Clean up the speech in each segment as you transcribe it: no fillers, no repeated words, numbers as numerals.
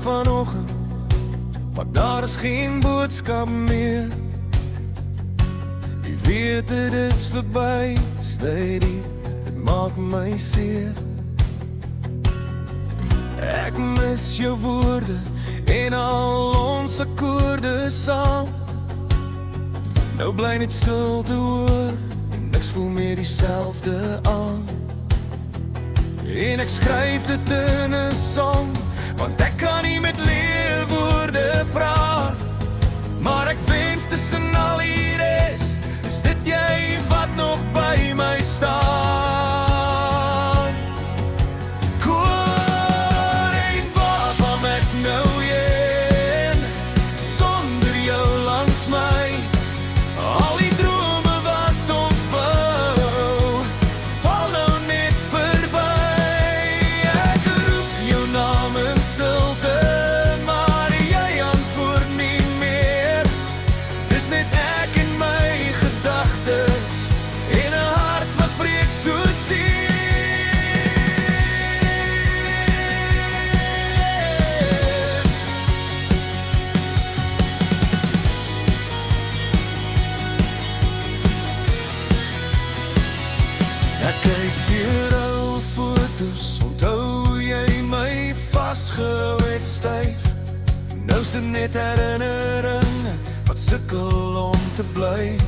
vanoggend, maar daar is geen boodskap meer. Wie weet het is verby, steady, het maak my seer. Ek mis jou woorde en al ons akkoorde saam. Nou bly net stilte hoor en niks voel meer dieselfde aan. En ek skryf dit in 'n song, want ek kan nie met leerwoorde praat. Maar ek wens tussen al die res, is dit jy wat nog by my staan. Koor en waarvan ek nou heen, sonder jou langs my. Al die drome wat ons bou, val nou net verby. Ek roep jou naam in stilte, maar jy antwoord nie meer. Dis net ek en my gedagtes, en 'n hart wat breek so seer. Ek kyk deur ou foto's, onthou jy my vasgehou het styf. Nou is dit net herinneringe wat sukkel om te bly.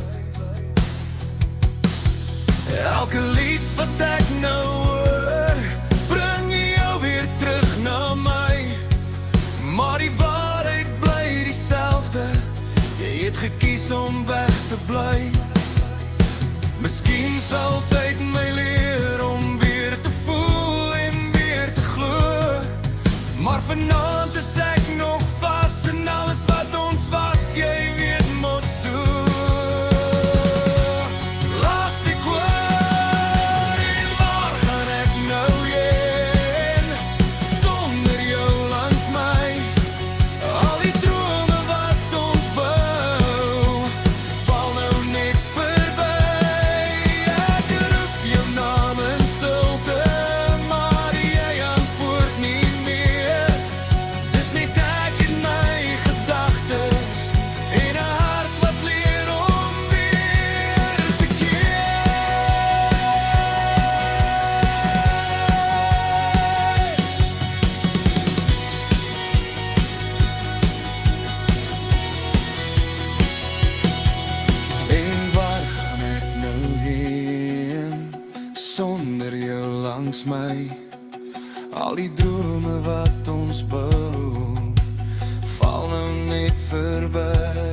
Elke lied wat ek nou hoor, bring jou weer terug na my. Maar die waarheid bly dieselfde, jy het gekies om weg te bly. Miskien sal tyd my leer om weer te voel en weer te glo. Maar vanaand is ek nog vas in alles wat ons was, jy weet mos so. Laat ek hoor en waar gaan ek nou heen, sonder jou langs my. Al die drome wat ons bou, val nou net verby. Ek roep jou naam in stilte, maar jy antwoord nie meer. Dis net ek en my gedagtes, en 'n hart wat leer om weer te keer. En waar gaan ek nou heen, sonder jou langs my. Al die drome wat ons bou, val nou net verby.